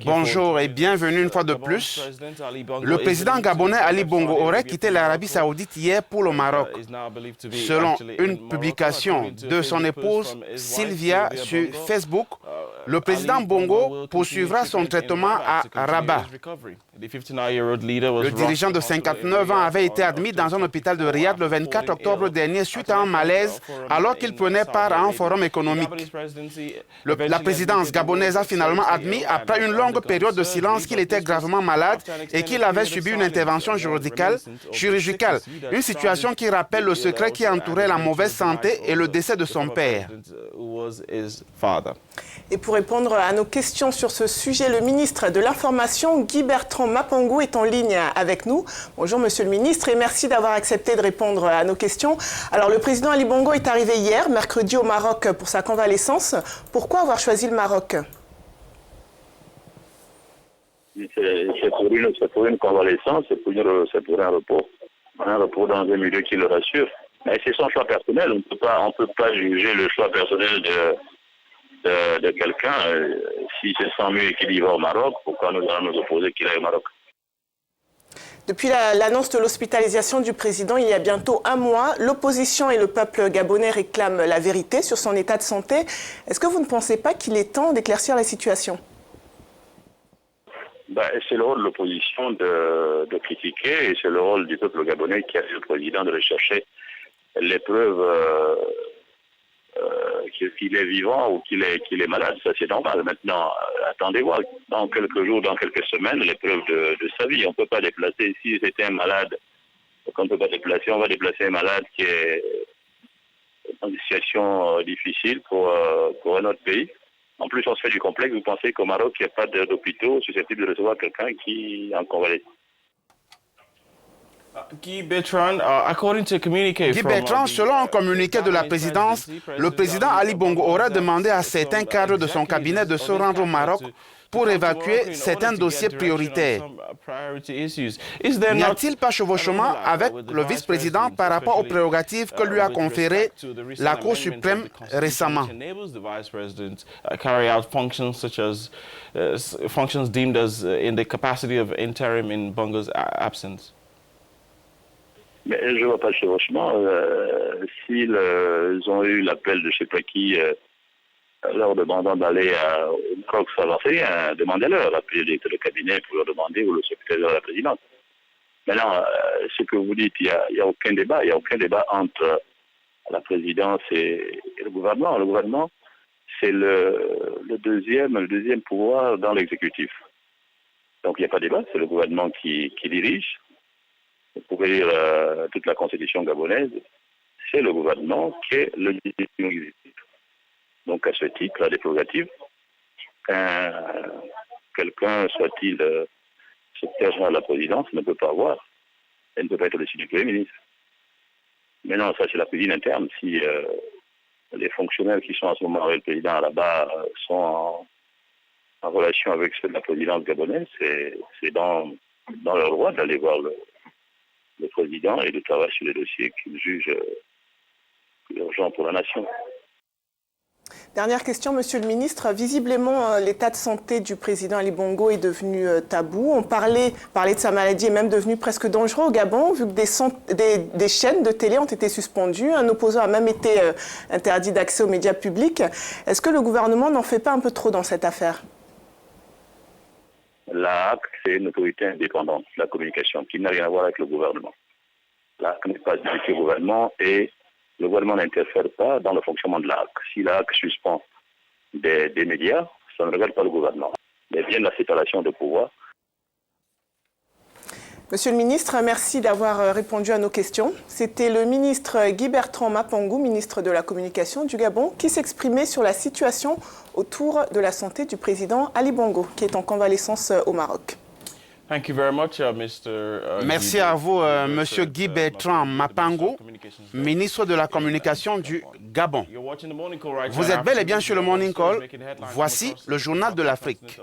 Bonjour et bienvenue une fois de plus. Le président gabonais Ali Bongo aurait quitté l'Arabie Saoudite hier pour le Maroc. Selon une publication de son épouse Sylvia sur Facebook, le président Bongo poursuivra son traitement à Rabat. Le dirigeant de 59 ans avait été admis dans un hôpital de Riyad le 24 octobre dernier suite à un malaise alors qu'il prenait part à un forum économique. La présidence gabonaise a finalement admis, après une longue période de silence, qu'il était gravement malade et qu'il avait subi une intervention chirurgicale, une situation qui rappelle le secret qui entourait la mauvaise santé et le décès de son père. Et pour répondre à nos questions sur ce sujet, le ministre de l'Information, Guy Bertrand Mapango, est en ligne avec nous. Bonjour Monsieur le ministre et merci d'avoir accepté de répondre à nos questions. Alors le président Ali Bongo est arrivé hier, mercredi au Maroc pour sa convalescence. Pourquoi avoir choisi le Maroc? C'est pour une convalescence, c'est pour un repos dans un milieu qui le rassure. Mais c'est son choix personnel, on ne peut pas juger le choix personnel de quelqu'un. Si c'est sans mieux qu'il y va au Maroc, pourquoi nous allons nous opposer qu'il aille au Maroc? Depuis l'annonce de l'hospitalisation du président il y a bientôt un mois, l'opposition et le peuple gabonais réclament la vérité sur son état de santé. Est-ce que vous ne pensez pas qu'il est temps d'éclaircir la situation? C'est le rôle de l'opposition de critiquer et c'est le rôle du peuple gabonais qui a dit au président de rechercher les preuves qu'il est vivant ou qu'il est malade. Ça, c'est normal. Maintenant, attendez voir dans quelques jours, dans quelques semaines, les preuves de sa vie. On ne peut pas déplacer. Si c'était un malade qu'on ne peut pas déplacer, on va déplacer un malade qui est dans une situation difficile pour un autre pays. En plus, on se fait du complexe. Vous pensez qu'au Maroc, il n'y a pas d'hôpitaux susceptibles de recevoir quelqu'un qui est en convalescence. Guy Bertrand, selon un communiqué de la présidence, le président Ali Bongo aurait demandé à certains cadres de son cabinet de se rendre au Maroc pour évacuer certains dossiers prioritaires. N'y a-t-il pas chevauchement avec le vice-président par rapport aux prérogatives que lui a conférées la Cour suprême récemment? Mais je ne vois pas le chevauchement. S'ils ont eu l'appel de je ne sais pas qui leur demandant d'aller au Maroc, ça va faire, demandez-leur, appelez le cabinet pour leur demander ou le secrétaire de la présidence. Maintenant, ce que vous dites, il n'y a aucun débat. Il n'y a aucun débat entre la présidence et le gouvernement. Le gouvernement, c'est le deuxième pouvoir dans l'exécutif. Donc il n'y a pas de débat, c'est le gouvernement qui dirige. Vous pouvez lire toute la constitution gabonaise, c'est le gouvernement qui est le exécutif. Donc à ce titre, la prérogative, quelqu'un, soit-il secrétaire général de la présidence, ne peut pas avoir. Elle ne peut pas être au-dessus du Premier ministre. Mais non, ça c'est la cuisine interne. Si les fonctionnaires qui sont en ce moment avec le président là-bas sont en relation avec ceux de la présidence gabonaise, c'est dans leur droit d'aller voir le président et de travailler sur les dossiers qu'il juge urgents pour la nation. Dernière question, Monsieur le ministre. Visiblement, l'état de santé du président Ali Bongo est devenu tabou. On parlait de sa maladie est même devenu presque dangereux au Gabon, vu que des chaînes de télé ont été suspendues. Un opposant a même été interdit d'accès aux médias publics. Est-ce que le gouvernement n'en fait pas un peu trop dans cette affaire? La HAC, c'est une autorité indépendante de la communication qui n'a rien à voir avec le gouvernement. La HAC n'est pas associée au gouvernement et le gouvernement n'interfère pas dans le fonctionnement de la HAC. Si la HAC suspend des médias, ça ne regarde pas le gouvernement. Mais bien la séparation de pouvoir. Monsieur le ministre, merci d'avoir répondu à nos questions. C'était le ministre Guy Bertrand Mapango, ministre de la Communication du Gabon, qui s'exprimait sur la situation autour de la santé du président Ali Bongo, qui est en convalescence au Maroc. Merci à vous, Monsieur Guy Bertrand Mapango, ministre de la Communication du Gabon. Vous êtes bel et bien sur le Morning Call. Voici le journal de l'Afrique.